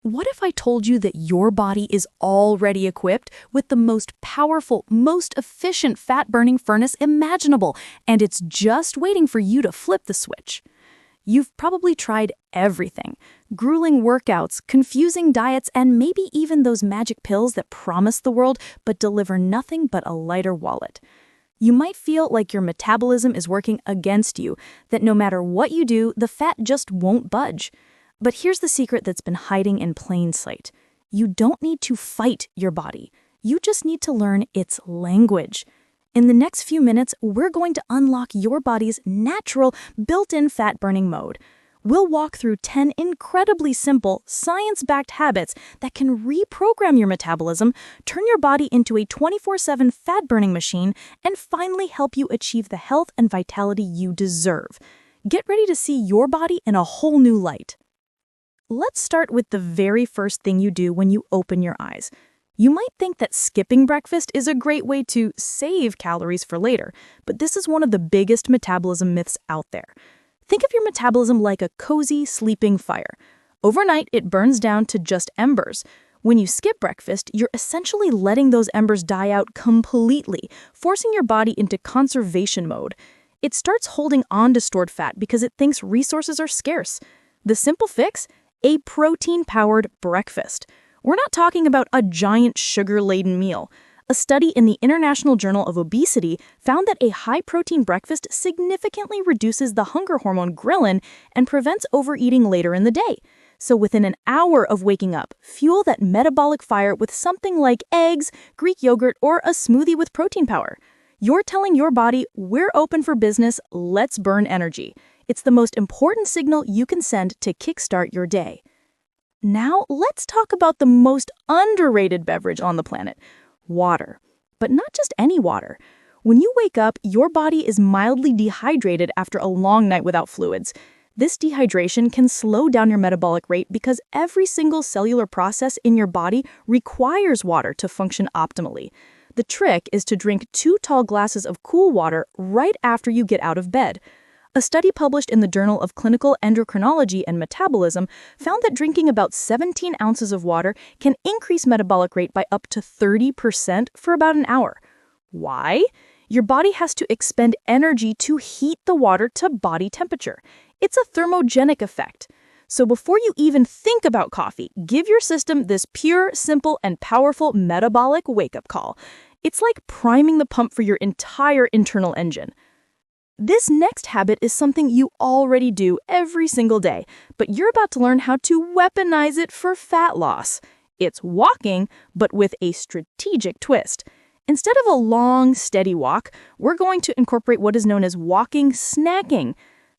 What if I told you that your body is already equipped with the most powerful, most efficient fat-burning furnace imaginable, and it's just waiting for you to flip the switch? You've probably tried everything: grueling workouts, confusing diets, and maybe even those magic pills that promise the world but deliver nothing but a lighter wallet. You might feel like your metabolism is working against you, that no matter what you do, the fat just won't budge. But here's the secret that's been hiding in plain sight. You don't need to fight your body. You just need to learn its language. In the next few minutes, we're going to unlock your body's natural, built-in fat-burning mode. We'll walk through 10 incredibly simple, science-backed habits that can reprogram your metabolism, turn your body into a 24/7 fat-burning machine, and finally help you achieve the health and vitality you deserve. Get ready to see your body in a whole new light. Let's start with the very first thing you do when you open your eyes. You might think that skipping breakfast is a great way to save calories for later, but this is one of the biggest metabolism myths out there. Think of your metabolism like a cozy, sleeping fire. Overnight, it burns down to just embers. When you skip breakfast, you're essentially letting those embers die out completely, forcing your body into conservation mode. It starts holding on to stored fat because it thinks resources are scarce. The simple fix? A protein-powered breakfast. We're not talking about a giant sugar-laden meal. A study in the International Journal of Obesity found that a high-protein breakfast significantly reduces the hunger hormone ghrelin and prevents overeating later in the day. So within an hour of waking up, fuel that metabolic fire with something like eggs, Greek yogurt, or a smoothie with protein power. You're telling your body, we're open for business, let's burn energy. It's the most important signal you can send to kickstart your day. Now, let's talk about the most underrated beverage on the planet: water. But not just any water. When you wake up, your body is mildly dehydrated after a long night without fluids. This dehydration can slow down your metabolic rate because every single cellular process in your body requires water to function optimally. The trick is to drink 2 tall glasses of cool water right after you get out of bed. A study published in the Journal of Clinical Endocrinology and Metabolism found that drinking about 17 ounces of water can increase metabolic rate by up to 30% for about an hour. Why? Your body has to expend energy to heat the water to body temperature. It's a thermogenic effect. So before you even think about coffee, give your system this pure, simple, and powerful metabolic wake-up call. It's like priming the pump for your entire internal engine. This next habit is something you already do every single day, but you're about to learn how to weaponize it for fat loss. It's walking, but with a strategic twist. Instead of a long, steady walk, we're going to incorporate what is known as walking snacking.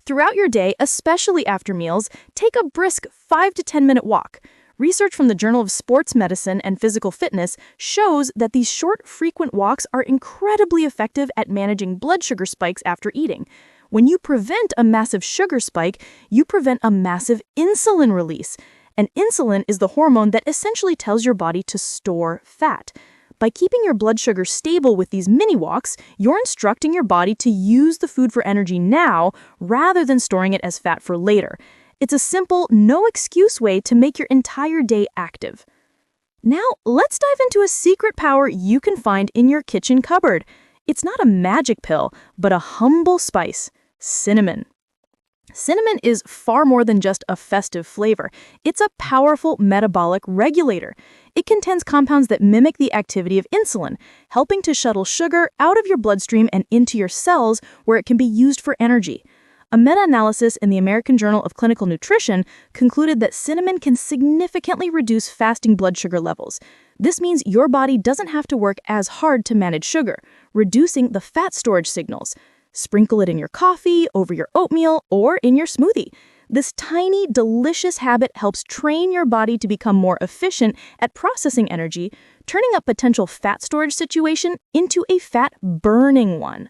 Throughout your day, especially after meals, take a brisk 5 to 10-minute walk. Research from the Journal of Sports Medicine and Physical Fitness shows that these short, frequent walks are incredibly effective at managing blood sugar spikes after eating. When you prevent a massive sugar spike, you prevent a massive insulin release. And insulin is the hormone that essentially tells your body to store fat. By keeping your blood sugar stable with these mini walks, you're instructing your body to use the food for energy now rather than storing it as fat for later. It's a simple, no-excuse way to make your entire day active. Now, let's dive into a secret power you can find in your kitchen cupboard. It's not a magic pill, but a humble spice: cinnamon. Cinnamon is far more than just a festive flavor. It's a powerful metabolic regulator. It contains compounds that mimic the activity of insulin, helping to shuttle sugar out of your bloodstream and into your cells where it can be used for energy. A meta-analysis in the American Journal of Clinical Nutrition concluded that cinnamon can significantly reduce fasting blood sugar levels. This means your body doesn't have to work as hard to manage sugar, reducing the fat storage signals. Sprinkle it in your coffee, over your oatmeal, or in your smoothie. This tiny, delicious habit helps train your body to become more efficient at processing energy, turning a potential fat storage situation into a fat-burning one.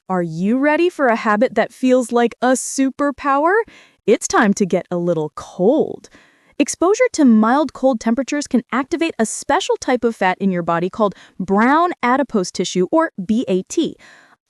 Are you ready for a habit that feels like a superpower? It's time to get a little cold. Exposure to mild cold temperatures can activate a special type of fat in your body called brown adipose tissue, or BAT.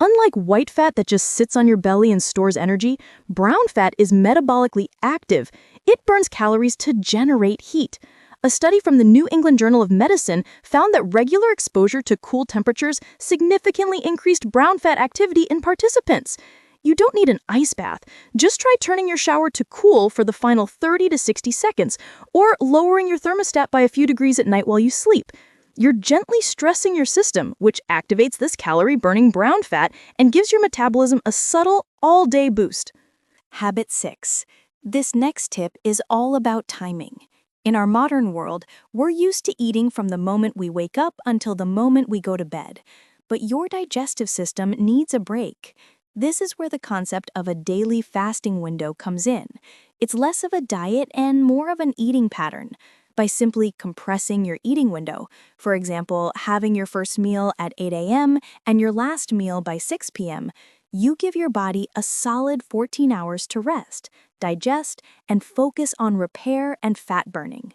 Unlike white fat that just sits on your belly and stores energy, brown fat is metabolically active. It burns calories to generate heat. A study from the New England Journal of Medicine found that regular exposure to cool temperatures significantly increased brown fat activity in participants. You don't need an ice bath. Just try turning your shower to cool for the final 30 to 60 seconds, or lowering your thermostat by a few degrees at night while you sleep. You're gently stressing your system, which activates this calorie-burning brown fat and gives your metabolism a subtle, all-day boost. Habit 6. This next tip is all about timing. In our modern world, we're used to eating from the moment we wake up until the moment we go to bed. But your digestive system needs a break. This is where the concept of a daily fasting window comes in. It's less of a diet and more of an eating pattern. By simply compressing your eating window, for example, having your first meal at 8 a.m. and your last meal by 6 p.m., you give your body a solid 14 hours to rest, digest, and focus on repair and fat burning.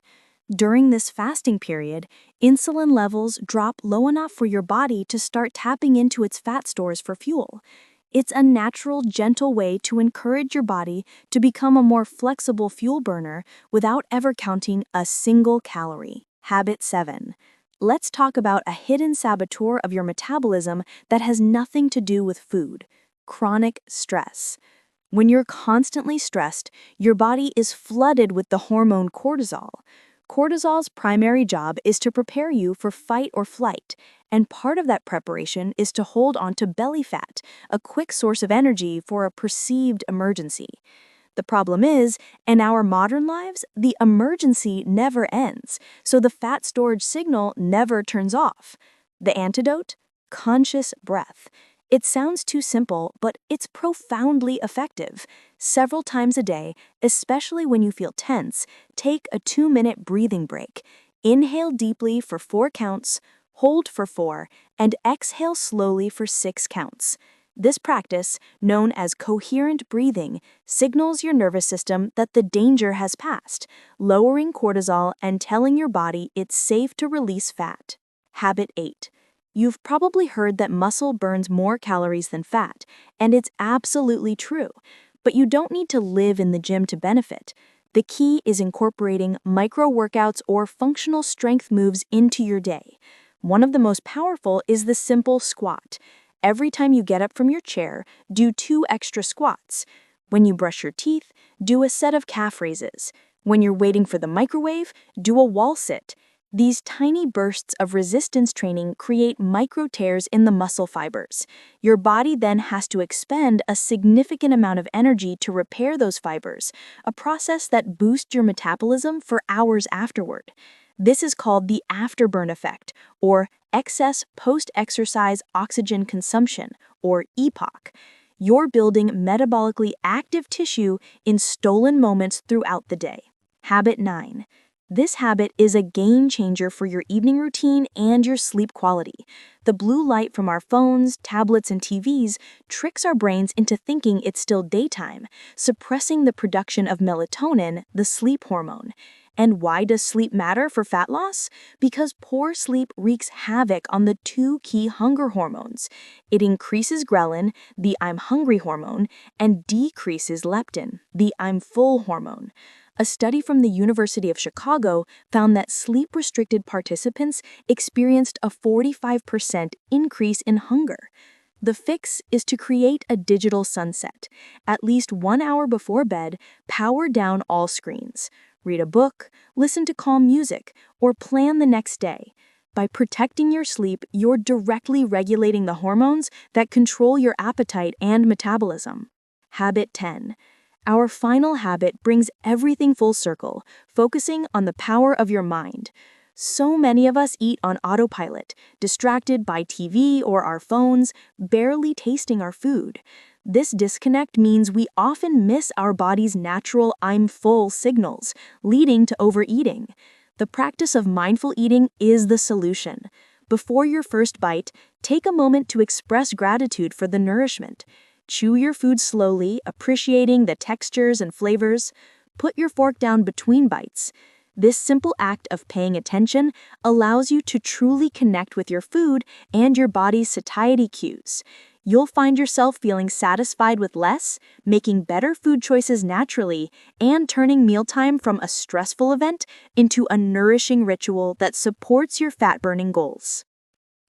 During this fasting period, insulin levels drop low enough for your body to start tapping into its fat stores for fuel. It's a natural, gentle way to encourage your body to become a more flexible fuel burner without ever counting a single calorie. Habit 7. Let's talk about a hidden saboteur of your metabolism that has nothing to do with food: chronic stress. When you're constantly stressed, your body is flooded with the hormone cortisol. Cortisol's primary job is to prepare you for fight or flight, and part of that preparation is to hold on to belly fat, a quick source of energy for a perceived emergency. The problem is, in our modern lives, the emergency never ends, so the fat storage signal never turns off. The antidote? Conscious breath. It sounds too simple, but it's profoundly effective. Several times a day, especially when you feel tense, take a 2-minute breathing break. Inhale deeply for 4 counts, hold for 4, and exhale slowly for 6 counts. This practice, known as coherent breathing, signals your nervous system that the danger has passed, lowering cortisol and telling your body it's safe to release fat. Habit 8. You've probably heard that muscle burns more calories than fat, and it's absolutely true. But you don't need to live in the gym to benefit. The key is incorporating micro-workouts or functional strength moves into your day. One of the most powerful is the simple squat. Every time you get up from your chair, do 2 extra squats. When you brush your teeth, do a set of calf raises. When you're waiting for the microwave, do a wall sit. These tiny bursts of resistance training create micro tears in the muscle fibers. Your body then has to expend a significant amount of energy to repair those fibers, a process that boosts your metabolism for hours afterward. This is called the afterburn effect, or excess post-exercise oxygen consumption, or EPOC. You're building metabolically active tissue in stolen moments throughout the day. Habit 9. This habit is a game changer for your evening routine and your sleep quality. The blue light from our phones, tablets, and TVs tricks our brains into thinking it's still daytime, suppressing the production of melatonin, the sleep hormone. And why does sleep matter for fat loss? Because poor sleep wreaks havoc on the 2 key hunger hormones. It increases ghrelin, the I'm hungry hormone, and decreases leptin, the I'm full hormone. A study from the University of Chicago found that sleep-restricted participants experienced a 45% increase in hunger. The fix is to create a digital sunset. At least 1 hour before bed, power down all screens. Read a book, listen to calm music, or plan the next day. By protecting your sleep, you're directly regulating the hormones that control your appetite and metabolism. Habit 10. Our final habit brings everything full circle, focusing on the power of your mind. So many of us eat on autopilot, distracted by TV or our phones, barely tasting our food. This disconnect means we often miss our body's natural I'm full signals, leading to overeating. The practice of mindful eating is the solution. Before your first bite, take a moment to express gratitude for the nourishment. Chew your food slowly, appreciating the textures and flavors. Put your fork down between bites. This simple act of paying attention allows you to truly connect with your food and your body's satiety cues. You'll find yourself feeling satisfied with less, making better food choices naturally, and turning mealtime from a stressful event into a nourishing ritual that supports your fat-burning goals.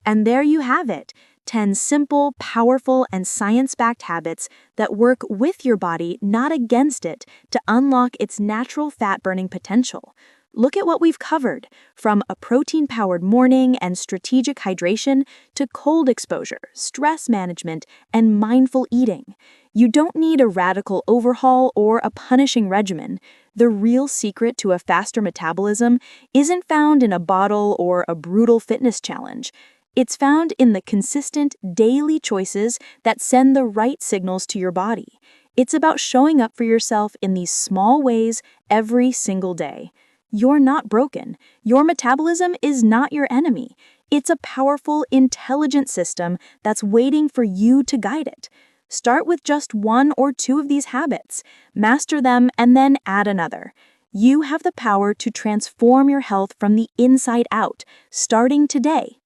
And there you have it, 10 simple, powerful, and science-backed habits that work with your body, not against it, to unlock its natural fat-burning potential. Look at what we've covered, from a protein-powered morning and strategic hydration to cold exposure, stress management, and mindful eating. You don't need a radical overhaul or a punishing regimen. The real secret to a faster metabolism isn't found in a bottle or a brutal fitness challenge. It's found in the consistent, daily choices that send the right signals to your body. It's about showing up for yourself in these small ways every single day. You're not broken. Your metabolism is not your enemy. It's a powerful, intelligent system that's waiting for you to guide it. Start with just 1 or 2 of these habits, master them, and then add another. You have the power to transform your health from the inside out, starting today.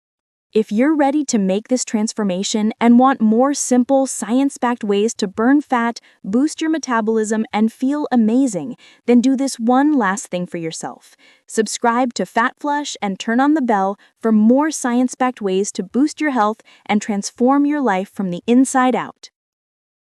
If you're ready to make this transformation and want more simple, science-backed ways to burn fat, boost your metabolism, and feel amazing, then do this one last thing for yourself. Subscribe to Fat Flush and turn on the bell for more science-backed ways to boost your health and transform your life from the inside out.